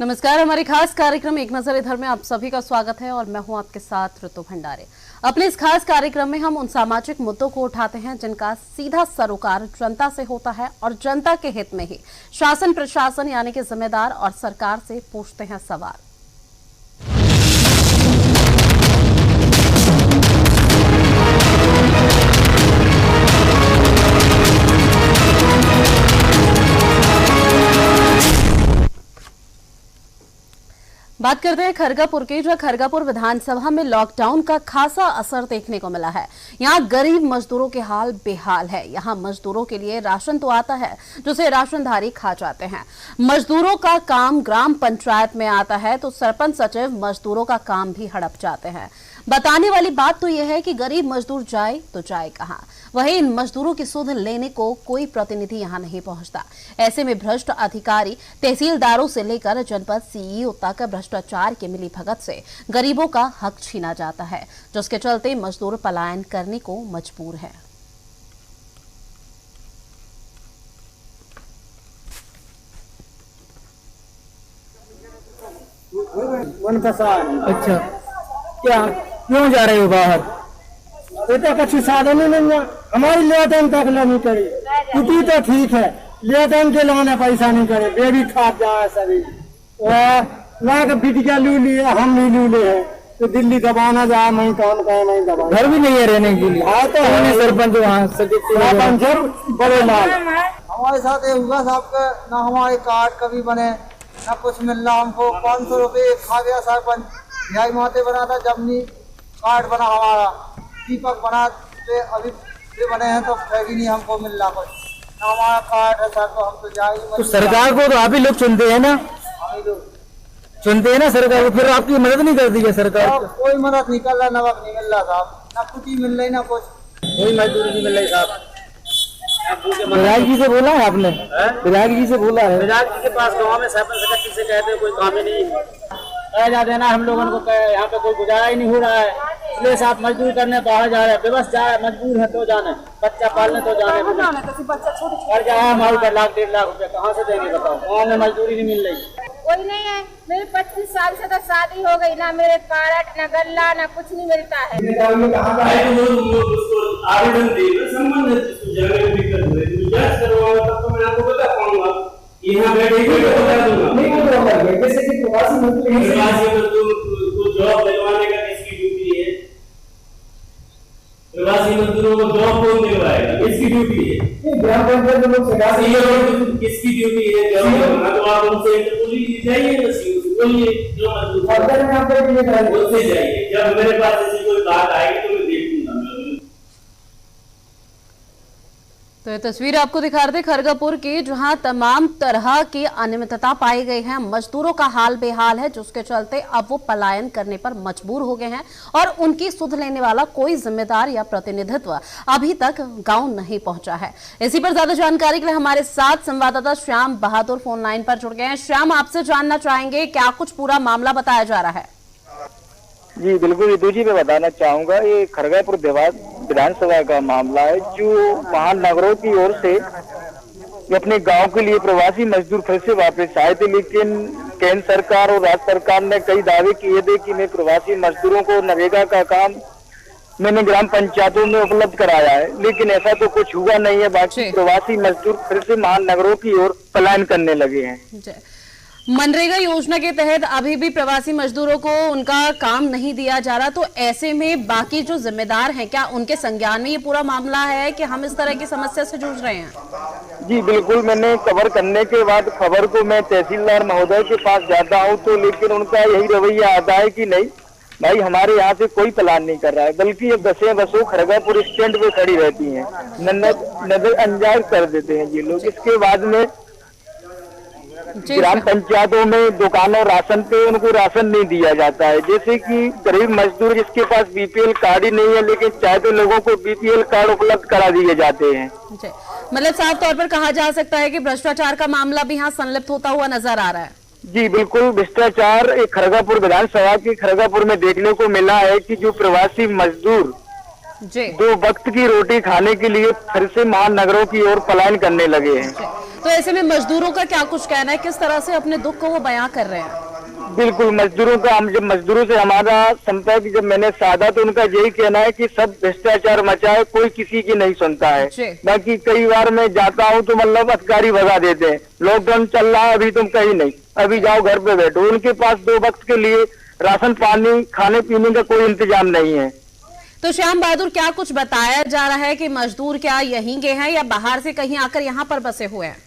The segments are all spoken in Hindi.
नमस्कार, हमारे खास कार्यक्रम एक नजर इधर में आप सभी का स्वागत है और मैं हूं आपके साथ ऋतु भंडारे। अपने इस खास कार्यक्रम में हम उन सामाजिक मुद्दों को उठाते हैं जिनका सीधा सरोकार जनता से होता है और जनता के हित में ही शासन प्रशासन यानी कि जिम्मेदार और सरकार से पूछते हैं सवाल। बात करते हैं खरगापुर की, जहां खरगापुर विधानसभा में लॉकडाउन का खासा असर देखने को मिला है। यहां गरीब मजदूरों के हाल बेहाल है। यहां मजदूरों के लिए राशन तो आता है जिसे राशनधारी खा जाते हैं। मजदूरों का काम ग्राम पंचायत में आता है तो सरपंच सचिव मजदूरों का काम भी हड़प जाते हैं। बताने वाली बात तो यह है कि गरीब मजदूर जाए तो जाए कहां। वहीं इन मजदूरों की सुध लेने को कोई प्रतिनिधि यहां नहीं पहुंचता। ऐसे में भ्रष्ट अधिकारी तहसीलदारों से लेकर जनपद सीईओ तक भ्रष्टाचार की मिलीभगत से गरीबों का हक छीना जाता है, जिसके चलते मजदूर पलायन करने को मजबूर है। अच्छा, क्या क्यों जा रहे हो बाहर? बेटा कच्ची साधन नहीं है हमारी लेन तक नहीं करे। टूटी तो ठीक है, लेन के लाने पैसा नहीं करे। बेबी खा जाए सभी वहाँ का बिटिया लू लिए, हम भी लू ले है तो दिल्ली दबाना जाए, मैं कौन कहे नहीं दबा। घर भी नहीं है रहने के लिए। हाँ तो सरपंच वहाँ बड़े लाल हमारे साथ ये हुआ साहब का, ना हमारे कार्ड कभी बने ना कुछ मिल रहा। हमको 500 रुपये खा गया सरपंच। न्याय माते बना था, जब नहीं कार्ड बना हमारा, दीपक बना पे अभी बने हैं तो भी नहीं हमको मिल रहा कुछ। ना हमारा कार्ड है सर, तो हम तो जाएंगे। तो सरकार को तो आप ही लोग चुनते हैं ना, हम ही लोग चुनते हैं ना सरकार को, फिर आपकी मदद नहीं करती है सरकार? कोई मदद नहीं कर रहा, नमक नहीं मिल रहा साहब, ना कुछ ही मिल रही ना कुछ, कोई मजदूरी नहीं मिल रही साहब। विधायक जी से बोला है आपने? विधायक जी से बोला है? विधायक जी के पास गाँव में सरपंच सेक्रेटरी से कहते हैं कोई काम ही नहीं कह जाते ना। हम लोगों को यहाँ पे कोई गुजारा ही नहीं हो रहा है, इसलिए साहब मजदूर करने बाहर जा रहे हैं। बेबस जा रहे हैं, मजबूर है तो जाने, बच्चा पालने तो जाने। कर्जा है हमारे ऊपर 1.5 लाख रुपए, कहाँ से देंगे बताओ? गाँव में मजदूरी नहीं मिल रही। कोई नहीं है। मेरे 25 साल से तो शादी हो गई, ना मेरे कार्ड ना गल्ला ना कुछ नहीं मिलता है। आवेदन देकर संबंधित यहाँ बैठे बता दूंगा। जैसे कि प्रवासी मजदूर को जॉब दिलवाने का किसकी ड्यूटी है? प्रवासी मजदूरों को जॉब कौन दिलवाएगा? किसकी ड्यूटी है? ग्राम पंचायत में लोग किसकी ड्यूटी है जॉब दिलवाना? तो आप उनसे इंटरव्यू जाइए ना, बोलिए जो मजदूर उनसे जाइए। जब मेरे पास ऐसी कोई बात आएगी तो मैं देखूंगा। तो ये तस्वीर आपको दिखा रहे थे खरगापुर की, जहां तमाम तरह की अनियमितता पाई गई है। मजदूरों का हाल बेहाल है, जिसके चलते अब वो पलायन करने पर मजबूर हो गए हैं और उनकी सुध लेने वाला कोई जिम्मेदार या प्रतिनिधित्व अभी तक गांव नहीं पहुंचा है। इसी पर ज्यादा जानकारी के लिए हमारे साथ संवाददाता श्याम बहादुर फोन लाइन पर जुड़ गए हैं। श्याम, आपसे जानना चाहेंगे क्या कुछ पूरा मामला बताया जा रहा है? जी बिल्कुल ऋतु जी, मैं बताना चाहूंगा ये खरगापुर विधानसभा का मामला है, जो महानगरों की ओर से अपने गांव के लिए प्रवासी मजदूर फिर से वापस आए थे। लेकिन केंद्र सरकार और राज्य सरकार ने कई दावे किए थे कि मैं प्रवासी मजदूरों को नरेगा का काम मैंने ग्राम पंचायतों में उपलब्ध कराया है, लेकिन ऐसा तो कुछ हुआ नहीं है। बाकी प्रवासी मजदूर फिर से महानगरों की ओर पलायन करने लगे हैं। मनरेगा योजना के तहत अभी भी प्रवासी मजदूरों को उनका काम नहीं दिया जा रहा, तो ऐसे में बाकी जो जिम्मेदार हैं, क्या उनके संज्ञान में ये पूरा मामला है कि हम इस तरह की समस्या से जूझ रहे हैं? जी बिल्कुल, मैंने कवर करने के बाद खबर को मैं तहसीलदार महोदय के पास जाता हूँ तो लेकिन उनका यही रवैया आता है कि नहीं भाई, हमारे यहाँ से कोई पलायन नहीं कर रहा है, बल्कि ये बसों खरगापुर स्टैंड पे खड़ी रहती हैं, नजरअंदाज कर देते हैं ये लोग। इसके बाद में ग्राम पंचायतों में दुकानों राशन पे उनको राशन नहीं दिया जाता है। जैसे कि गरीब मजदूर जिसके पास बीपीएल कार्ड ही नहीं है, लेकिन चाहते लोगों को बीपीएल कार्ड उपलब्ध करा दिए जाते हैं। मतलब साफ तौर पर कहा जा सकता है कि भ्रष्टाचार का मामला भी यहाँ संलिप्त होता हुआ नजर आ रहा है। जी बिल्कुल, भ्रष्टाचार एक खरगापुर विधानसभा के खरगापुर में देखने को मिला है कि जो प्रवासी मजदूर 2 वक्त की रोटी खाने के लिए फिर से महानगरों की ओर पलायन करने लगे हैं। तो ऐसे में मजदूरों का क्या कुछ कहना है, किस तरह से अपने दुख को वो बयां कर रहे हैं? बिल्कुल, मजदूरों का, हम जब मजदूरों से हमारा संपर्क जब मैंने साधा तो उनका यही कहना है कि सब भ्रष्टाचार मचा है, कोई किसी की नहीं सुनता है। बाकी कई बार मैं जाता हूँ तो मतलब अधिकारी भगा देते हैं, लॉकडाउन चल रहा है अभी तुम कहीं नहीं, अभी जाओ घर पे बैठो। उनके पास 2 वक्त के लिए राशन पानी खाने पीने का कोई इंतजाम नहीं है। तो श्याम बहादुर, क्या कुछ बताया जा रहा है कि मजदूर क्या यहीं के हैं या बाहर से कहीं आकर यहाँ पर बसे हुए हैं?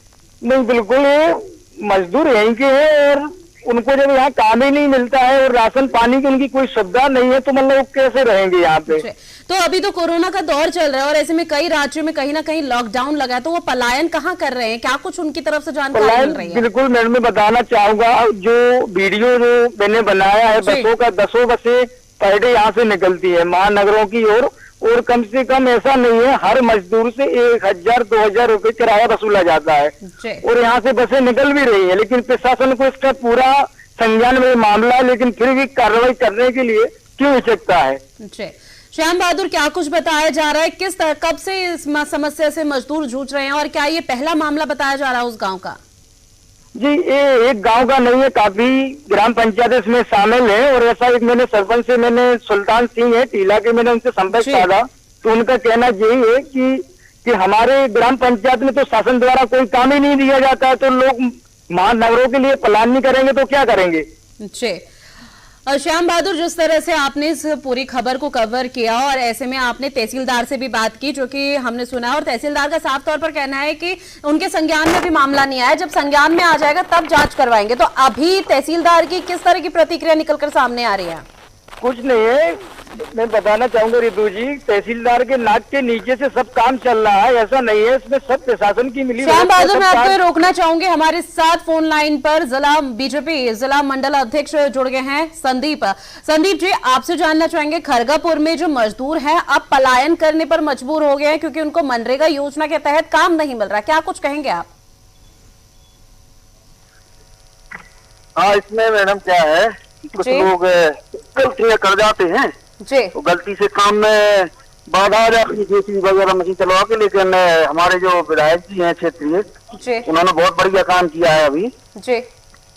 नहीं, बिल्कुल मजदूर यहीं के हैं और उनको जब यहाँ काम ही नहीं मिलता है और राशन पानी की उनकी कोई सुविधा नहीं है तो मतलब वो कैसे रहेंगे यहाँ पे? तो अभी तो कोरोना का दौर चल रहा है और ऐसे में कई राज्यों में कहीं ना कहीं लॉकडाउन लगा है, तो वो पलायन कहाँ कर रहे हैं? क्या कुछ उनकी तरफ से जानकारी मिल रही है? बिल्कुल मैडम, मैं बताना चाहूंगा, जो वीडियो जो मैंने बनाया है बसों का, 10 बसें पर डे यहाँ से निकलती है महानगरों की ओर और कम से कम ऐसा नहीं है, हर मजदूर से 1000-2000 रुपए किराया वसूला जाता है और यहाँ से बसें निकल भी रही है। लेकिन प्रशासन को इसका पूरा संज्ञान में मामला है, लेकिन फिर भी कार्रवाई करने के लिए क्यों हिचकता है? श्याम बहादुर, क्या कुछ बताया जा रहा है, किस तरह कब से इस समस्या से मजदूर जूझ रहे हैं और क्या ये पहला मामला बताया जा रहा है उस गाँव का? जी, ये एक गांव का नहीं है, काफी ग्राम पंचायत इसमें शामिल है और ऐसा एक मैंने सरपंच से, मैंने सुल्तान सिंह है टीला के, मैंने उनसे संपर्क साधा तो उनका कहना यही है कि हमारे ग्राम पंचायत में तो शासन द्वारा कोई काम ही नहीं दिया जाता है, तो लोग महानगरों के लिए पलायन नहीं करेंगे तो क्या करेंगे? श्याम बहादुर, जिस तरह से आपने इस पूरी खबर को कवर किया और ऐसे में आपने तहसीलदार से भी बात की, जो कि हमने सुना, और तहसीलदार का साफ तौर पर कहना है कि उनके संज्ञान में भी मामला नहीं आया, जब संज्ञान में आ जाएगा तब जांच करवाएंगे। तो अभी तहसीलदार की किस तरह की प्रतिक्रिया निकलकर सामने आ रही है? कुछ नहीं है, मैं बताना चाहूंगा रितु जी, तहसीलदार के नाक के नीचे से सब काम चल रहा है, ऐसा नहीं है, इसमें सब प्रशासन की मिली। श्याम बहादुर, मैं आपको रोकना चाहूंगी, हमारे साथ फोन लाइन पर जिला बीजेपी जिला मंडल अध्यक्ष जुड़ गए हैं संदीप। संदीप जी, आपसे जानना चाहेंगे, खरगापुर में जो मजदूर हैं अब पलायन करने पर मजबूर हो गए हैं क्योंकि उनको मनरेगा योजना के तहत काम नहीं मिल रहा, क्या कुछ कहेंगे आप? हाँ, इसमें मैडम क्या है, कुछ लोग गलतियां कर जाते हैं तो गलती से काम में बाधा आ जाती है, जेसीबी वगैरह मशीन चलवा के। लेकिन हमारे जो विधायक जी हैं क्षेत्रीय, उन्होंने बहुत बढ़िया काम किया है अभी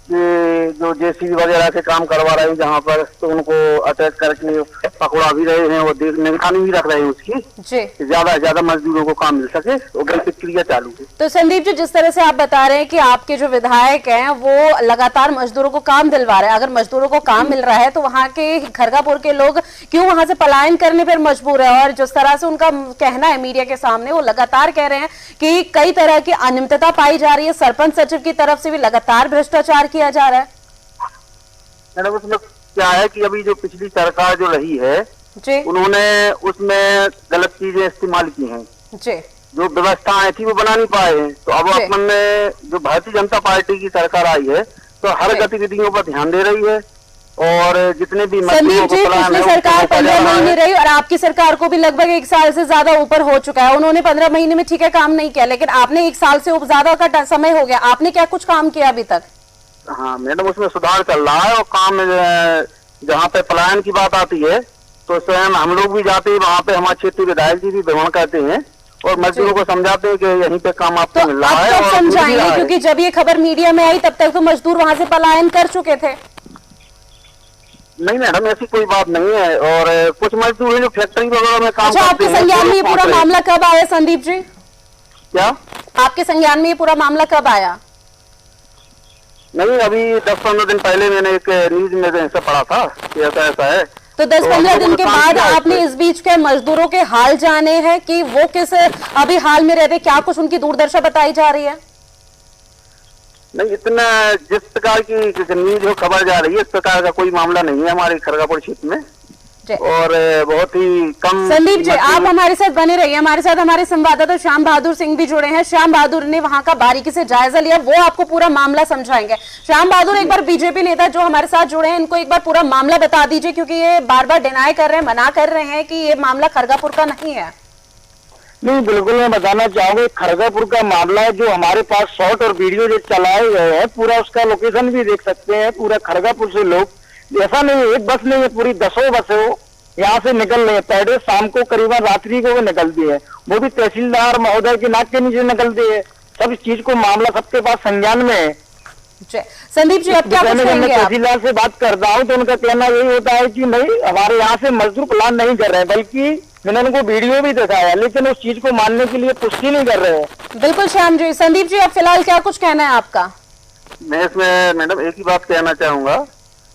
जो जेसीबी वगैरह के काम करवा रहे हैं जहाँ पर, तो उनको अटैच करके पकड़ा भी रहे हैं और निगरानी भी रख रहे हैं उसकी, ज्यादा से ज्यादा मजदूरों को काम मिल सके, और बड़ी प्रक्रिया चालू है। तो संदीप जी, जिस तरह से आप बता रहे हैं कि आपके जो विधायक हैं वो लगातार मजदूरों को काम दिलवा रहे हैं, अगर मजदूरों को काम मिल रहा है तो वहाँ के खरगापुर के लोग क्यों वहां से पलायन करने पर मजबूर है? और जिस तरह से उनका कहना है मीडिया के सामने, वो लगातार कह रहे हैं कि कई तरह की अनियमितता पाई जा रही है, सरपंच सचिव की तरफ से भी लगातार भ्रष्टाचार किया जा रहा है। मैडम, उसमें क्या है कि अभी जो पिछली सरकार जो रही है उन्होंने उसमें गलत चीजें इस्तेमाल की हैं, जो व्यवस्थाएं थी वो बना नहीं पाए हैं। तो अब अपन में जो भारतीय जनता पार्टी की सरकार आई है तो हर गतिविधियों पर ध्यान दे रही है और जितने भी संदीप जी, पिछली सरकार 15 महीने रही और आपकी सरकार को भी लगभग 1 साल से ज्यादा ऊपर हो चुका है। उन्होंने 15 महीने में ठीक है काम नहीं किया, लेकिन आपने 1 साल से ज्यादा का समय हो गया, आपने क्या कुछ काम किया अभी तक? हाँ मैडम, उसमें सुधार चल रहा है और काम जहाँ पे पलायन की बात आती है तो स्वयं हम लोग भी जाते हैं वहाँ पे, हमारे क्षेत्रीय विधायक जी भी भ्रमण करते हैं और मजदूरों को समझाते हैं कि यहीं पे काम आपको मिल रहा है। और समझाएंगे, क्योंकि जब ये खबर मीडिया में आई तब तक तो मजदूर वहाँ से पलायन कर चुके थे। नहीं मैडम, ऐसी कोई बात नहीं है, और कुछ मजदूर हैं जो फैक्ट्री वगैरह में काम करते हैं। आपके संज्ञान में ये पूरा मामला कब आया संदीप जी? क्या आपके संज्ञान में ये पूरा मामला कब आया? नहीं, अभी 10-15 दिन पहले मैंने एक न्यूज में ऐसा पढ़ा था कि ऐसा है। तो 10-15 दिन के बाद आपने इस बीच के मजदूरों के हाल जाने हैं कि वो किस अभी हाल में रहते, क्या कुछ उनकी दुर्दशा बताई जा रही है? नहीं, इतना जिस प्रकार की न्यूज जो खबर जा रही है इस प्रकार का कोई मामला नहीं है हमारे खरगापुर क्षेत्र में, और बहुत ही कम। संदीप जी, आप हमारे साथ बने रहिए, हमारे साथ हमारे संवाददाता श्याम बहादुर सिंह भी जुड़े हैं। श्याम बहादुर ने वहां का बारीकी से जायजा लिया, वो आपको पूरा मामला समझाएंगे। श्याम बहादुर, एक बार बीजेपी नेता जो हमारे साथ जुड़े हैं इनको एक बार पूरा मामला बता दीजिए, क्योंकि ये बार बार डिनाई कर रहे हैं, मना कर रहे हैं कि ये मामला खरगापुर का नहीं है। नहीं, बिल्कुल मैं बताना चाहूंगा, खरगापुर का मामला है, जो हमारे पास शॉर्ट और वीडियो जो चलाए गए हैं, पूरा उसका लोकेशन भी देख सकते हैं। पूरा खरगापुर से लोग, ऐसा नहीं है एक बस नहीं है, पूरी 10 बसें हो यहाँ से निकल रहे हैं, पर डे शाम को करीबन रात्रि को वो निकलती है, वो भी तहसीलदार महोदय के नाक के नीचे निकलती है। सब इस चीज को मामला सबके पास संज्ञान में है। संदीप जी, अब क्या कुछ कहेंगे आप? तहसीलदार से बात करता हूँ तो उनका कहना यही होता है कि नहीं, हमारे यहाँ से मजदूर प्लान नहीं कर रहे हैं, बल्कि मैंने उनको वीडियो भी दिखाया लेकिन उस चीज को मानने के लिए पुष्टि नहीं कर रहे हैं। बिल्कुल श्याम जी। संदीप जी, अब फिलहाल क्या कुछ कहना है आपका? मैं इसमें मैडम एक ही बात कहना चाहूंगा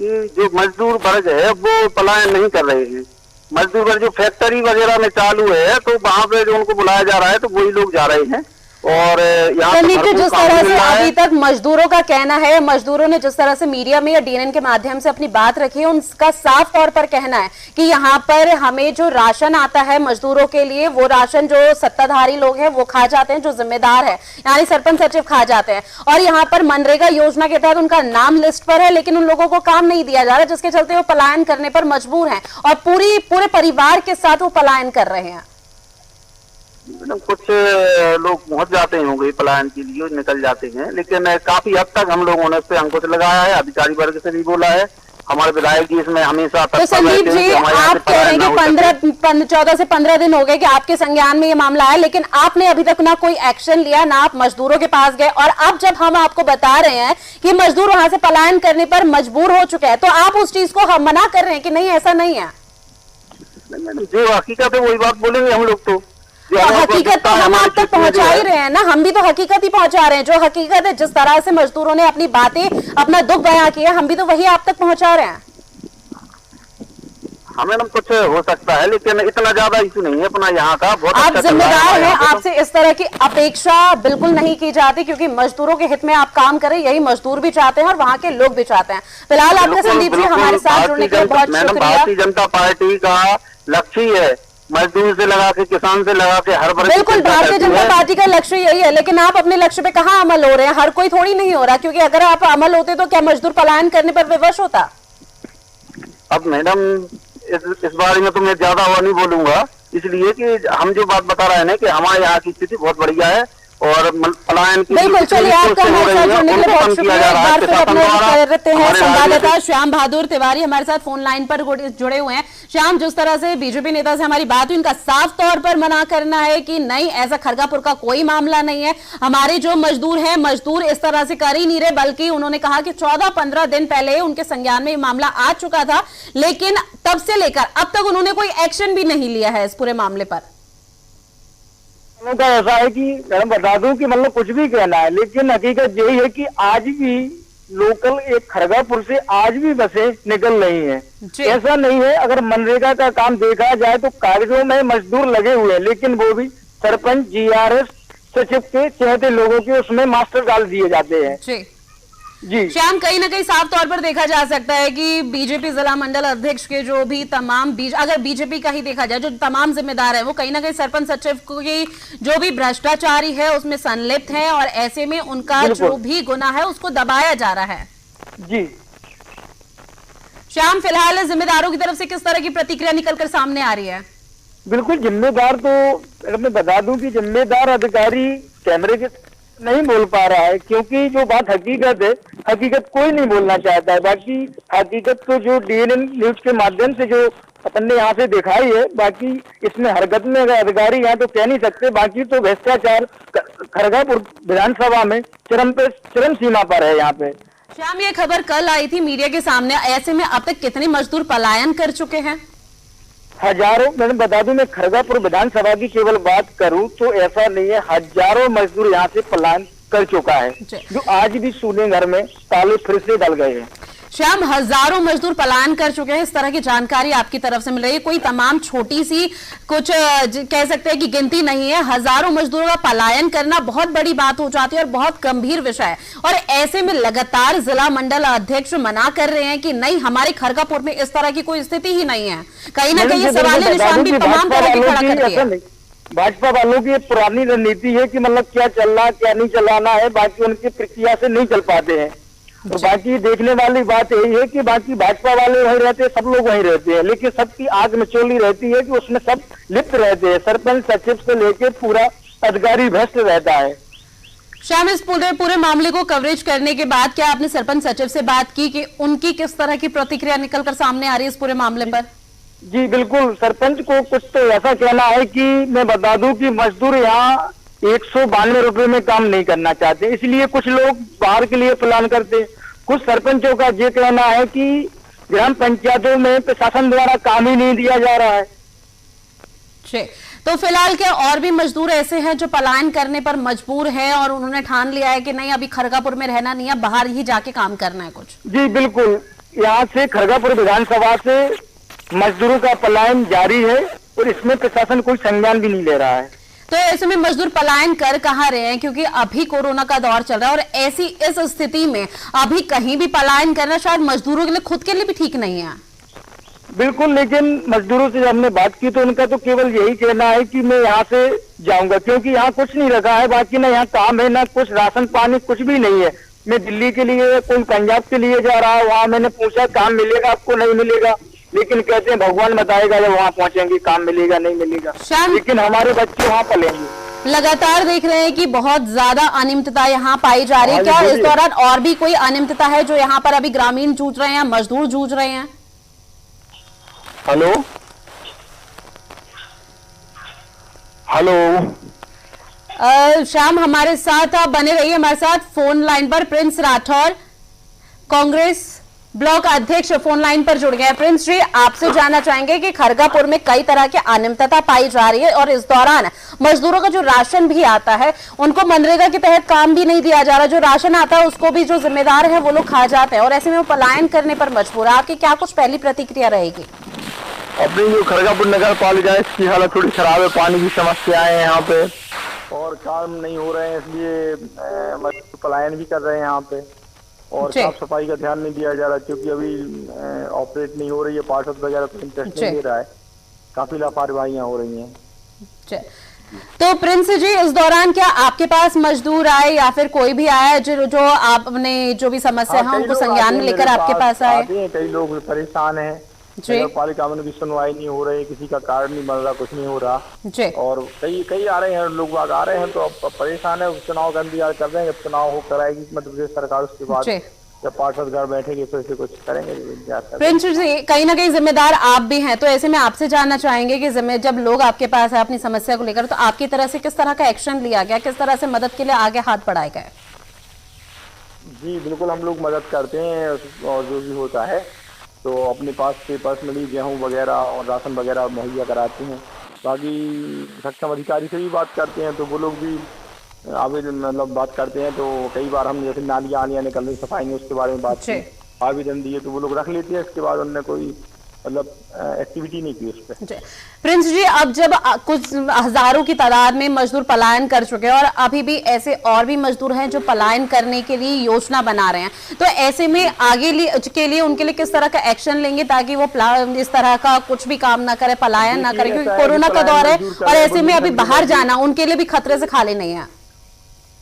कि जो मजदूर वर्ग है वो पलायन नहीं कर रहे हैं। मजदूर वर्ग जो फैक्ट्री वगैरह में चालू है तो वहाँ पे जो उनको बुलाया जा रहा है तो वही लोग जा रहे हैं। और संदीप जी, जिस तरह से अभी तक मजदूरों का कहना है, मजदूरों ने जिस तरह से मीडिया में या डीएनएन के माध्यम से अपनी बात रखी है, उनका साफ तौर पर कहना है कि यहाँ पर हमें जो राशन आता है मजदूरों के लिए, वो राशन जो सत्ताधारी लोग हैं वो खा जाते हैं, जो जिम्मेदार है यानी सरपंच सचिव खा जाते हैं। और यहाँ पर मनरेगा योजना के तहत उनका नाम लिस्ट पर है लेकिन उन लोगों को काम नहीं दिया जा रहा, जिसके चलते वो पलायन करने पर मजबूर है और पूरे परिवार के साथ वो पलायन कर रहे हैं। कुछ लोग पहुंच जाते होंगे पलायन के लिए, निकल जाते हैं, लेकिन काफी हद तक हम लोगों ने इस पे अंकुश लगाया है, अधिकारी वर्ग से भी बोला है, हमारे विधायक जी इसमें हमेशा। तो संदीप जी, आप कह रहे हैं कि 14 से 15 दिन हो गए कि आपके संज्ञान में ये मामला है, लेकिन आपने अभी तक ना कोई एक्शन लिया, ना आप मजदूरों के पास गए, और अब जब हम आपको बता रहे हैं कि मजदूर वहां से पलायन करने पर मजबूर हो चुके हैं तो आप उस चीज को हम मना कर रहे हैं कि नहीं, ऐसा नहीं है। जो हकीकत है वही बात बोलेंगे हम लोग। तो हकीकत तो हम आप तक पहुंचा ही रहे हैं ना, हम भी तो हकीकत ही पहुंचा रहे हैं। जो हकीकत है, जिस तरह से मजदूरों ने अपनी बातें, अपना दुख बयां किया, हम भी तो वही आप तक पहुंचा रहे हैं। हाँ मैडम, कुछ हो सकता है लेकिन इतना ज्यादा इशू नहीं है अपना यहाँ का। बहुत आप जिम्मेदार हैं, आपसे इस तरह की अपेक्षा बिल्कुल नहीं की जाती क्योंकि मजदूरों के हित में आप काम करें, यही मजदूर भी चाहते हैं और वहाँ के लोग भी चाहते हैं। फिलहाल आपका संदीप जी हमारे साथ जुड़ने के लिए बहुत शुक्रिया। भारतीय जनता पार्टी का लक्ष्य है मजदूर से लगा के किसान से लगा के हर वर्ग। बिल्कुल, भारतीय जनता पार्टी का लक्ष्य यही है, लेकिन आप अपने लक्ष्य पे कहाँ अमल हो रहे हैं? हर कोई थोड़ी नहीं हो रहा, क्योंकि अगर आप अमल होते तो क्या मजदूर पलायन करने पर विवश होता? अब मैडम इस बारे में तो मैं ज्यादा हुआ नहीं बोलूंगा, इसलिए कि हम जो बात बता रहे हैं ना कि हमारे यहाँ की स्थिति बहुत बढ़िया है और पलायन की। बिल्कुल, चलिए आपका हमारे साथ जुड़ने के लिए बहुत शुक्रिया। एक बार फिर अपने करते हैं संवाददाता श्याम बहादुर तिवारी हमारे साथ फोन लाइन पर जुड़े हुए हैं। श्याम, जिस तरह से बीजेपी नेता से हमारी बात हुई, इनका साफ तौर पर मना करना है कि नहीं, ऐसा खरगापुर का कोई मामला नहीं है, हमारे जो मजदूर हैं मजदूर इस तरह से कर ही नहीं रहे, बल्कि उन्होंने कहा कि 14-15 दिन पहले उनके संज्ञान में मामला आ चुका था, लेकिन तब से लेकर अब तक उन्होंने कोई एक्शन भी नहीं लिया है इस पूरे मामले पर। का ऐसा है कि मैडम बता दूं कि मतलब कुछ भी कहना है, लेकिन हकीकत यही है कि आज भी लोकल एक खरगापुर से आज भी बसें निकल रही हैं। ऐसा नहीं है, अगर मनरेगा का काम देखा जाए तो कागजों में मजदूर लगे हुए हैं, लेकिन वो भी सरपंच जीआरएस सचिव के चहेते लोगों के उसमें मास्टर डाल दिए जाते हैं। जी श्याम, कहीं ना कहीं साफ तौर पर देखा जा सकता है कि बीजेपी जिला मंडल अध्यक्ष के जो भी तमाम अगर बीजेपी का ही देखा जाए, जो तमाम जिम्मेदार है वो कहीं ना कहीं सरपंच सचिव की जो भी भ्रष्टाचारी है उसमें संलिप्त है और ऐसे में उनका जो भी गुनाह है उसको दबाया जा रहा है। जी श्याम, फिलहाल जिम्मेदारों की तरफ से किस तरह की प्रतिक्रिया निकलकर सामने आ रही है? बिल्कुल, जिम्मेदार तो मैं बता दूं कि जिम्मेदार अधिकारी कैमरे के नहीं बोल पा रहा है, क्योंकि जो बात हकीकत है, हकीकत कोई नहीं बोलना चाहता है। बाकी हकीकत को जो डीएनएन न्यूज के माध्यम से जो अपन ने यहाँ से दिखाई है, बाकी इसमें हरकत में अधिकारी यहाँ तो कह नहीं सकते। बाकी तो भ्रष्टाचार खरगापुर विधानसभा में चरम सीमा पर है यहाँ पे। श्याम, ये खबर कल आई थी मीडिया के सामने, ऐसे में अब तक कितने मजदूर पलायन कर चुके हैं? हजारों। मैंने बता दूं, मैं खरगापुर विधानसभा की केवल बात करूं तो ऐसा नहीं है, हजारों मजदूर यहाँ से पलायन कर चुका है, जो आज भी सूने घर में ताले फिर से डल गए हैं। श्याम, हजारों मजदूर पलायन कर चुके हैं, इस तरह की जानकारी आपकी तरफ से मिल रही है? कोई तमाम छोटी सी कुछ कह सकते हैं कि गिनती नहीं है, हजारों मजदूरों का पलायन करना बहुत बड़ी बात हो जाती है और बहुत गंभीर विषय है। और ऐसे में लगातार जिला मंडल अध्यक्ष मना कर रहे हैं कि नहीं, हमारे खरगापुर में इस तरह की कोई स्थिति ही नहीं है। कहीं ना कहीं सवालिया निशान भी तमाम तरह के खड़ा करती है। भाजपा वालों की पुरानी रणनीति है कि मतलब क्या चल रहा क्या नहीं चलाना है, बाकी उनकी प्रक्रिया से नहीं चल पाते हैं। और बाकी देखने वाली बात यही है कि बाकी भाजपा वाले वहीं रहते हैं, सब लोग वहीं रहते हैं, लेकिन सबकी आग मचोली रहती है कि उसमें सब लिप्त रहते हैं, सरपंच सचिव से लेकर पूरा अधिकारी भ्रष्ट रहता है। श्याम, इस पूरे मामले को कवरेज करने के बाद क्या आपने सरपंच सचिव से बात की कि उनकी किस तरह की प्रतिक्रिया निकलकर सामने आ रही है इस पूरे मामले पर? जी बिल्कुल, सरपंच को कुछ तो ऐसा कहना है कि मैं बता दूं कि मजदूर यहाँ 192 रुपए में काम नहीं करना चाहते, इसलिए कुछ लोग बाहर के लिए प्लान करते। कुछ सरपंचों का ये कहना है कि ग्राम पंचायतों में प्रशासन द्वारा काम ही नहीं दिया जा रहा है। तो फिलहाल क्या और भी मजदूर ऐसे हैं जो पलायन करने पर मजबूर हैं और उन्होंने ठान लिया है कि नहीं अभी खरगापुर में रहना नहीं है, बाहर ही जाके काम करना है कुछ? जी बिल्कुल, यहाँ से खरगापुर विधानसभा से मजदूरों का पलायन जारी है और इसमें प्रशासन कोई संज्ञान भी नहीं ले रहा है। तो ऐसे में मजदूर पलायन कर कहाँ रहे हैं, क्योंकि अभी कोरोना का दौर चल रहा है और ऐसी इस स्थिति में अभी कहीं भी पलायन करना शायद मजदूरों के लिए खुद के लिए भी ठीक नहीं है। बिल्कुल, लेकिन मजदूरों से हमने बात की तो उनका तो केवल यही कहना है कि मैं यहाँ से जाऊंगा, क्योंकि यहाँ कुछ नहीं रखा है, बाकी ना यहाँ काम है ना कुछ राशन पानी कुछ भी नहीं है। मैं दिल्ली के लिए कोई पंजाब के लिए जा रहा है, वहाँ मैंने पूछा काम मिलेगा आपको, नहीं मिलेगा, लेकिन कहते हैं भगवान बताएगा जब वहाँ पहुँचेंगे काम मिलेगा नहीं मिलेगा, लेकिन हमारे बच्चे वहाँ पलेंगे। लगातार देख रहे हैं कि बहुत ज्यादा अनियमितता यहाँ पाई जा रही है, क्या इस दौरान और भी कोई अनियमितता है जो यहाँ पर अभी ग्रामीण जूझ रहे हैं, मजदूर जूझ रहे हैं? हेलो हेलो श्याम हमारे साथ आप बने रहिए, हमारे साथ फोन लाइन पर प्रिंस राठौर कांग्रेस ब्लॉक अध्यक्ष फोन लाइन पर जुड़ गए। प्रिंस जी, आपसे जानना चाहेंगे कि खरगापुर में कई तरह की अनियमितता पाई जा रही है और इस दौरान मजदूरों का जो राशन भी आता है उनको मनरेगा के तहत काम भी नहीं दिया जा रहा, जो राशन आता है उसको भी जो जिम्मेदार है वो लोग खा जाते हैं और ऐसे में वो पलायन करने पर मजबूर है। आपकी क्या कुछ पहली प्रतिक्रिया रहेगी? अपनी जो खरगापुर नगर पालिका है इसकी हालत थोड़ी खराब है, पानी की समस्याएं है यहाँ पे और काम नहीं हो रहे हैं, इसलिए मजदूर पलायन भी कर रहे हैं यहाँ पे और साफ सफाई का ध्यान नहीं दिया जा रहा, क्योंकि अभी ऑपरेट नहीं हो रही है, पार्षद वगैरह तो इंटरेस्ट नहीं दे रहा है, काफी लापरवाहियां हो रही हैं। तो प्रिंस जी, इस दौरान क्या आपके पास मजदूर आए या फिर कोई भी आया जो आपने जो भी समस्या है उनको संज्ञान में लेकर आपके पास आए? कई लोग परेशान हैं, नगर पालिका में की सुनवाई नहीं हो रही, किसी का कार्ड नहीं बन रहा, कुछ नहीं हो रहा और कई आ रहे हैं लोग बाग आ रहे हैं तो अब परेशान है। चुनाव का इंतजार कर रहे हैं, जब चुनाव हो कराएगी मध्य प्रदेश सरकार उसके बाद जब पार्षद घर बैठेंगे तो ऐसे कुछ करेंगे। प्रिंस जी, कहीं ना कहीं जिम्मेदार आप भी हैं, तो ऐसे में आपसे जानना चाहेंगे कि जब लोग आपके पास है अपनी समस्या को लेकर तो आपकी तरह से किस तरह का एक्शन लिया गया, किस तरह से मदद के लिए आगे हाथ बढ़ाए गए? जी बिल्कुल, हम लोग मदद करते हैं और जो भी होता है तो अपने पास से पर्सनली गेहूँ वगैरह और राशन वगैरह मुहैया कराते हैं। बाकी सक्षम अधिकारी से भी बात करते हैं तो वो लोग भी आवेदन मतलब बात करते हैं, तो कई बार हम जैसे नालियाँ आलियाँ निकल रही सफाई में उसके बारे में बात की, आवेदन दिए तो वो लोग रख लेते हैं, इसके बाद उन्होंने कोई मतलब एक्टिविटी नहीं की उस पर। प्रिंस जी, अब जब कुछ हजारों की तादाद में मजदूर पलायन कर चुके हैं और अभी भी ऐसे और भी मजदूर हैं जो पलायन करने के लिए योजना बना रहे हैं, तो ऐसे में आगे के लिए उनके लिए किस तरह का एक्शन लेंगे ताकि वो इस तरह का कुछ भी काम ना करे, पलायन ना करे, क्योंकि कोरोना का दौर है और ऐसे में अभी बाहर जाना उनके लिए भी खतरे से खाली नहीं है।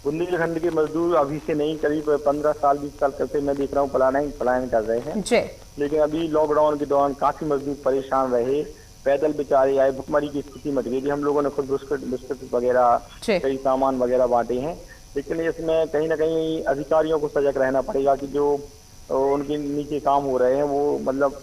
बुंदेलखंड के मजदूर अभी से नहीं, करीब 15 साल 20 साल करते मैं देख रहा हूँ पलायन कर रहे हैं, लेकिन अभी लॉकडाउन के दौरान काफी मजदूर परेशान रहे, पैदल बेचारे आए, भुखमरी की स्थिति मच गई थी। हम लोगों ने खुद बिस्किट वगैरह कई सामान वगैरह बांटे हैं, लेकिन इसमें कहीं ना कहीं अधिकारियों को सजग रहना पड़ेगा कि जो उनके नीचे काम हो रहे हैं वो मतलब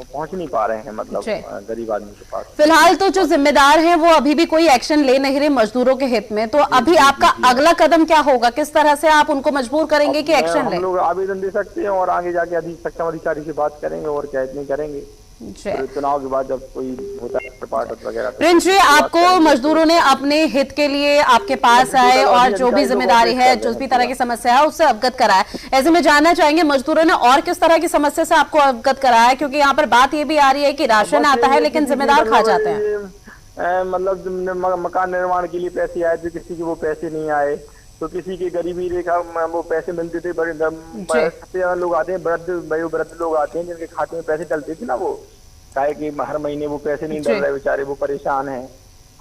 पहुंच नहीं पा रहे हैं मतलब गरीब आदमी के पास। फिलहाल तो जो जिम्मेदार हैं वो अभी भी कोई एक्शन ले नहीं रहे मजदूरों के हित में, तो अभी आपका अगला कदम क्या होगा, किस तरह से आप उनको मजबूर करेंगे कि एक्शन लें? हम लोग आवेदन दे सकते हैं और आगे जाके सक्षम अधिकारी से बात करेंगे और क्या नहीं करेंगे चुनाव के बाद जब कोई होता है पार्षद वगैरह। प्रिंस जी, आपको मजदूरों ने अपने हित के लिए आपके पास आए और जो भी जिम्मेदारी है, जो भी तरह की समस्या है उससे अवगत कराया, ऐसे में जानना चाहेंगे मजदूरों ने और किस तरह की समस्या से आपको अवगत कराया, क्योंकि यहाँ पर बात ये भी आ रही है कि राशन आता है लेकिन जिम्मेदार खा जाते हैं। मतलब मकान निर्माण के लिए पैसे आए थे, किसी के वो पैसे नहीं आए, तो किसी की गरीबी रेखा वो पैसे मिलते थे, बड़े सबसे ज्यादा लोग आते हैं वृद्ध लोग आते हैं जिनके खाते में पैसे डलते थे ना, वो चाहे कि हर महीने वो पैसे नहीं डल रहे बेचारे, वो परेशान हैं,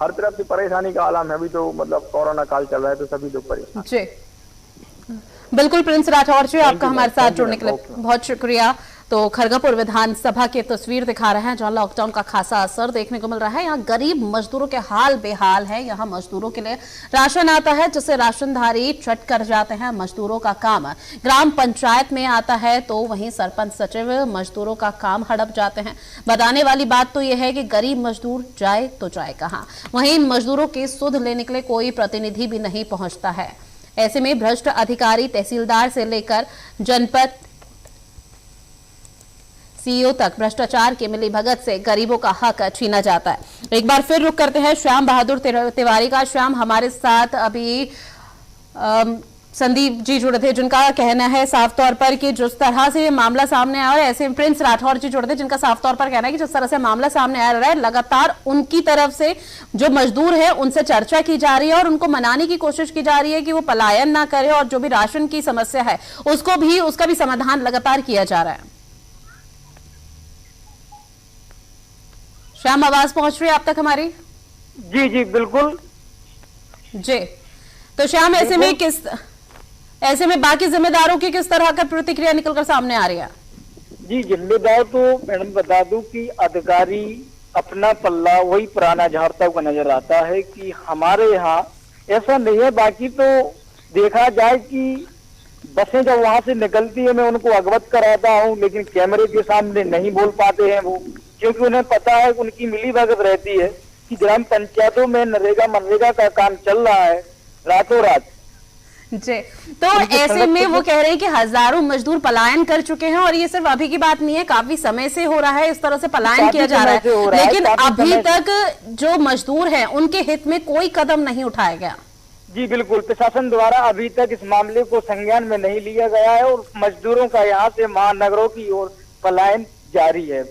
हर तरफ से परेशानी का आलम है। अभी तो मतलब कोरोना काल चल रहा है तो सभी लोग परेशान। जी बिल्कुल, प्रिंस राठौर जी आपका हमारे साथ जुड़ने के लिए बहुत शुक्रिया। तो खरगापुर विधानसभा की तस्वीर दिखा रहे हैं जहां लॉकडाउन का खासा असर देखने को मिल रहा है। यहाँ गरीब मजदूरों के हाल बेहाल है। यहाँ मजदूरों के लिए राशन आता है जिसे राशनधारी चट कर जाते हैं। मजदूरों का काम ग्राम पंचायत में आता है तो वहीं सरपंच सचिव मजदूरों का काम हड़प जाते हैं। बताने वाली बात तो यह है कि गरीब मजदूर जाए तो जाए कहां। वहीं इन मजदूरों की सुध लेने के लिए कोई प्रतिनिधि भी नहीं पहुंचता है। ऐसे में भ्रष्ट अधिकारी तहसीलदार से लेकर जनपद सीईओ तक भ्रष्टाचार की मिलीभगत से गरीबों का हक छीना जाता है। एक बार फिर रुक करते हैं श्याम बहादुर तिवारी का। श्याम, हमारे साथ अभी संदीप जी जुड़े थे जिनका कहना है साफ तौर पर कि जिस तरह से ये मामला सामने आया, और ऐसे प्रिंस राठौर जी जुड़े थे जिनका साफ तौर पर कहना है कि जिस तरह से मामला सामने आ रहा है लगातार उनकी तरफ से जो मजदूर है उनसे चर्चा की जा रही है और उनको मनाने की कोशिश की जा रही है कि वो पलायन ना करे और जो भी राशन की समस्या है उसका भी समाधान लगातार किया जा रहा है। श्याम, आवाज पहुंच रही है आप तक हमारी? जी जी बिल्कुल जी। तो श्याम, ऐसे में बाकी जिम्मेदारों की किस तरह का प्रतिक्रिया निकलकर सामने आ रही है? जी, जिम्मेदार तो मैडम बता दूं कि अधिकारी अपना पल्ला वही पुराना झाड़ता हुआ नजर आता है कि हमारे यहाँ ऐसा नहीं है। बाकी तो देखा जाए कि बसें जब वहां से निकलती है मैं उनको अवगत कराता हूँ, लेकिन कैमरे के सामने नहीं बोल पाते हैं वो, क्योंकि उन्हें पता है उनकी मिलीभगत रहती है कि ग्राम पंचायतों में नरेगा मनरेगा का काम चल रहा है रातों रात। जी, तो ऐसे में वो कह रहे हैं कि हजारों मजदूर पलायन कर चुके हैं और ये सिर्फ अभी की बात नहीं है, काफी समय से हो रहा है, इस तरह से पलायन किया जा रहा है, लेकिन अभी तक जो मजदूर हैं उनके हित में कोई कदम नहीं उठाया गया। जी बिल्कुल, प्रशासन द्वारा अभी तक इस मामले को संज्ञान में नहीं लिया गया है और मजदूरों का यहाँ से महानगरों की ओर पलायन जारी है।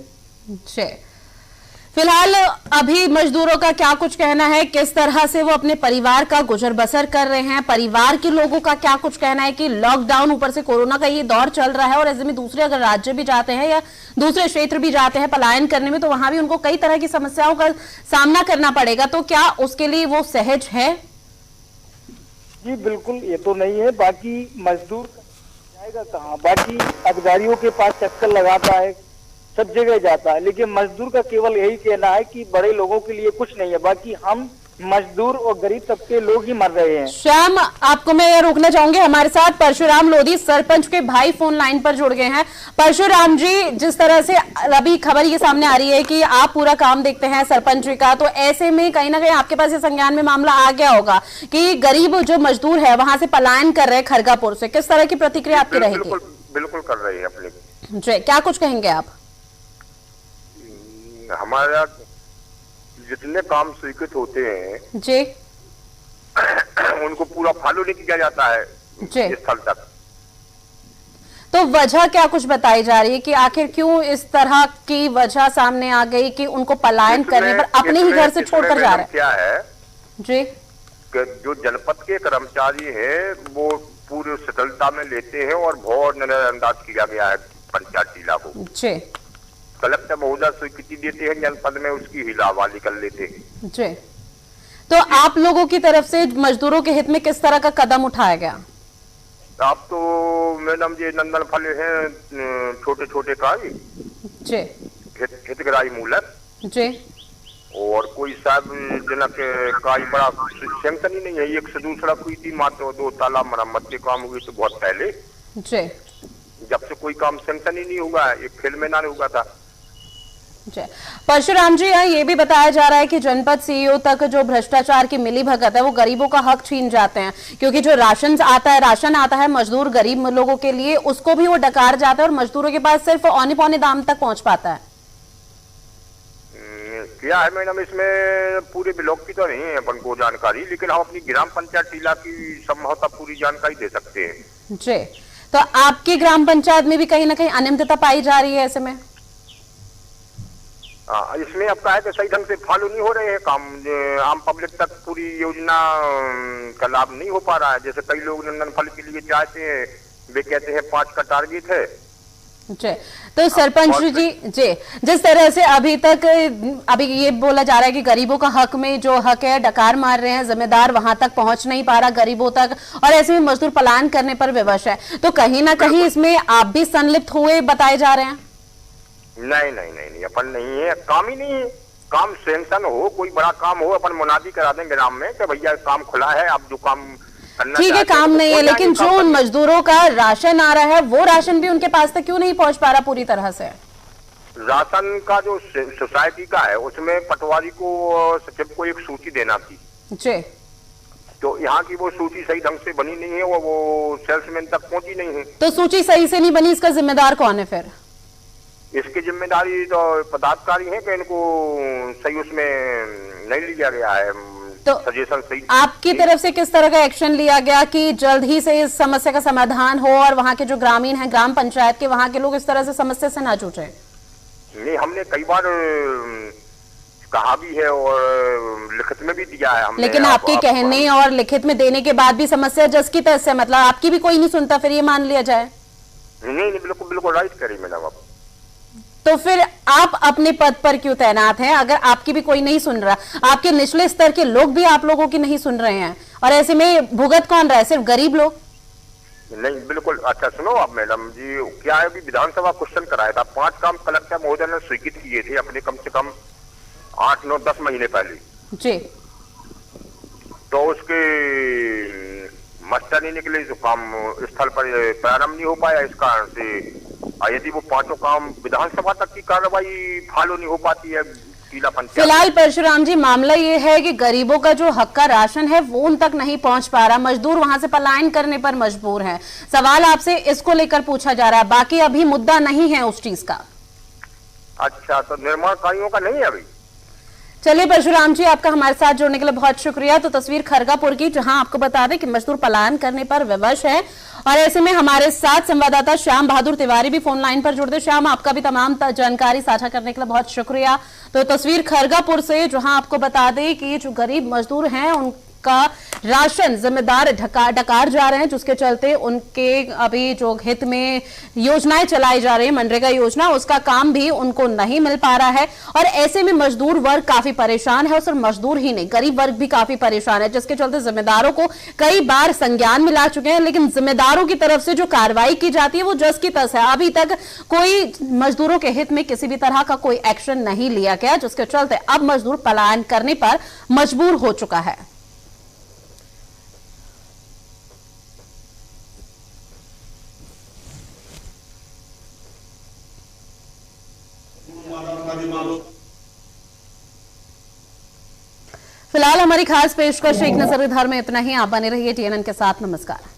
फिलहाल अभी मजदूरों का क्या कुछ कहना है, किस तरह से वो अपने परिवार का गुजर बसर कर रहे हैं, परिवार के लोगों का क्या कुछ कहना है कि लॉकडाउन ऊपर से कोरोना का ये दौर चल रहा है और ऐसे में दूसरे अगर राज्य भी जाते हैं या दूसरे क्षेत्र भी जाते हैं पलायन करने में तो वहां भी उनको कई तरह की समस्याओं का सामना करना पड़ेगा, तो क्या उसके लिए वो सहज है? जी बिल्कुल, ये तो नहीं है। बाकी मजदूर जाएगा कहाँ? बाकी अधिकारियों के पास चक्कर लगाता है, सब जगह जाता है, लेकिन मजदूर का केवल यही कहना है कि बड़े लोगों के लिए कुछ नहीं है, बाकी हम मजदूर और गरीब तबके लोग ही मर रहे हैं। श्याम, आपको मैं यह रोकना चाहूंगी, हमारे साथ परशुराम लोधी सरपंच के भाई फोन लाइन पर जुड़ गए हैं। परशुराम जी, जिस तरह से अभी खबर ये सामने आ रही है कि आप पूरा काम देखते हैं सरपंच जी का, तो ऐसे में कहीं ना कहीं आपके पास ये संज्ञान में मामला आ गया होगा कि गरीब जो मजदूर है वहां से पलायन कर रहे हैं खरगापुर से, किस तरह की प्रतिक्रिया आपकी रहेगी? बिल्कुल कर रही है अपने जी, क्या कुछ कहेंगे आप? हमारा जितने काम स्वीकृत होते हैं जी उनको पूरा फॉलो नहीं किया जाता है जी स्थल तक। तो वजह क्या कुछ बताई जा रही है कि आखिर क्यों इस तरह की वजह सामने आ गई कि उनको पलायन करने पर अपने ही घर से छोड़कर जा रहे हैं? क्या है जी, जो जनपद के कर्मचारी हैं वो पूरी सफलता में लेते हैं और बहुत नजरअंदाज किया गया है पंचायत जिला को। जी, कलेक्टर महोदय स्वीकृति देते हैं, जनपद में उसकी हिलावाली कर लेते हैं। जी, तो आप लोगों की तरफ से मजदूरों के हित में किस तरह का कदम उठाया गया? आप तो मैडम जी नंदन फल हैं छोटे छोटे काय जी, हितग्राही मूलक जी, और कोई सार्वजनिक काय बड़ा सैंक्शन ही नहीं है। एक से दूसरा हुई थी मात्र 2 तालाब मरम्मत के काम हुए तो बहुत पहले, जी, जब से कोई काम सैंक्शन ही नहीं होगा, एक खेल मैदान होगा था। परशुराम जी, ये भी बताया जा रहा है कि जनपद सीईओ तक जो भ्रष्टाचार की मिलीभगत है वो गरीबों का हक छीन जाते हैं, क्योंकि जो राशन आता है मजदूर गरीब लोगों के लिए उसको भी वो डकार जाता है और मजदूरों के पास सिर्फ औने पौने दाम तक पहुंच पाता है। क्या है मैडम, इसमें पूरे ब्लॉक की तो नहीं है अपन को जानकारी, लेकिन हम अपनी ग्राम पंचायत जिला की संभवतः पूरी जानकारी दे सकते हैं। जी, तो आपकी ग्राम पंचायत में भी कहीं ना कहीं अनियमितता पाई जा रही है ऐसे में? इसमें अब क्या है कि सही ढंग से फॉलो नहीं हो रहे हैं काम, आम पब्लिक तक पूरी योजना का लाभ नहीं हो पा रहा है। जैसे कई लोग नंदन फल के लिए चाहते हैं, वे कहते हैं 5 का टारगेट है। जी, तो सरपंच जी, जिस तरह से अभी ये बोला जा रहा है कि गरीबों का हक में जो हक है डकार मार रहे हैं, जिम्मेदार वहां तक पहुंच नहीं पा रहा गरीबों तक, और ऐसे में मजदूर पलायन करने पर विवश है, तो कहीं ना कहीं इसमें आप भी संलिप्त हुए बताए जा रहे हैं? नहीं नहीं नहीं नहीं, अपन नहीं है, काम ही नहीं है। काम सैंक्शन हो, कोई बड़ा काम हो, अपन मुनादी करा देंगे ग्राम में कि भैया काम खुला है, आप जो काम करना ठीक है, काम नहीं है, लेकिन जो उन मजदूरों का राशन आ रहा है वो राशन भी उनके पास तक क्यों नहीं पहुंच पा रहा पूरी तरह से? राशन का जो सोसाइटी का है उसमें पटवारी को, सचिव को एक सूची देना थी जी, तो यहाँ की वो सूची सही ढंग से बनी नहीं है, वो सेल्समैन तक पहुंची नहीं है। तो सूची सही से नहीं बनी, इसका जिम्मेदार कौन है फिर? इसकी जिम्मेदारी तो पदाधिकारी है कि इनको सही उसमें नहीं लिया गया है, तो सजेशन सही। आपकी तरफ से किस तरह का एक्शन लिया गया कि जल्द ही से इस समस्या का समाधान हो और वहाँ के जो ग्रामीण हैं, ग्राम पंचायत के, वहाँ के लोग इस तरह से समस्या से ना जूझे? नहीं, हमने कई बार कहा भी है और लिखित में भी दिया है हमने। लेकिन आपके कहने और लिखित में देने के बाद भी समस्या जस की तस है, मतलब आपकी भी कोई नहीं सुनता, फिर ये मान लिया जाए? नहीं, बिल्कुल बिल्कुल राइट करी मैडम आप। तो फिर आप अपने पद पर क्यों तैनात हैं अगर आपकी भी कोई नहीं सुन रहा? आपके निचले स्तर के लोग भी आप लोगों की नहीं सुन रहे हैं, और ऐसे में भुगत कौन रहा है? सिर्फ गरीब लोग? नहीं बिल्कुल। अच्छा सुनो आप मैडम जी, क्या है, अभी विधानसभा क्वेश्चन कराया था, 5 काम कलेक्टर महोदय ने स्वीकृत किए थे अपने कम से कम 8-9-10 महीने पहले जी, तो उसके मस्टर नहीं निकले, जो काम स्थल पर प्रारंभ नहीं हो पाया, इस कारण से यदि वो 5 काम विधानसभा तक की कार्रवाई फॉलो नहीं हो पाती है जिला पंचायत। फिलहाल परशुराम जी, मामला ये है कि गरीबों का जो हक का राशन है वो उन तक नहीं पहुंच पा रहा, मजदूर वहां से पलायन करने पर मजबूर हैं। सवाल आपसे इसको लेकर पूछा जा रहा है, बाकी अभी मुद्दा नहीं है उस चीज का। अच्छा, तो निर्माण कार्यों का नहीं है अभी? चलिए परशुराम जी, आपका हमारे साथ जुड़ने के लिए बहुत शुक्रिया। तो तस्वीर खरगापुर की, जहां आपको बता दें कि मजदूर पलायन करने पर विवश है, और ऐसे में हमारे साथ संवाददाता श्याम बहादुर तिवारी भी फोन लाइन पर जुड़ते। श्याम, आपका भी तमाम जानकारी साझा करने के लिए बहुत शुक्रिया। तो तस्वीर खरगापुर से, जहां आपको बता दें कि जो गरीब मजदूर हैं उनका राशन जिम्मेदार डकार जा रहे हैं, जिसके चलते उनके अभी जो हित में योजनाएं चलाई जा रही है, मनरेगा योजना, उसका काम भी उनको नहीं मिल पा रहा है। और ऐसे में मजदूर वर्ग काफी परेशान है, और सिर्फ मजदूर ही नहीं, गरीब वर्ग भी काफी परेशान है, जिसके चलते जिम्मेदारों को कई बार संज्ञान में ला चुके हैं, लेकिन जिम्मेदारों की तरफ से जो कार्रवाई की जाती है वो जस की तस है। अभी तक कोई मजदूरों के हित में किसी भी तरह का कोई एक्शन नहीं लिया गया, जिसके चलते अब मजदूर पलायन करने पर मजबूर हो चुका है। फिलहाल हमारी खास पेशकश एक नजर इधर में इतना ही। आप बने रहिए TNN के साथ। नमस्कार।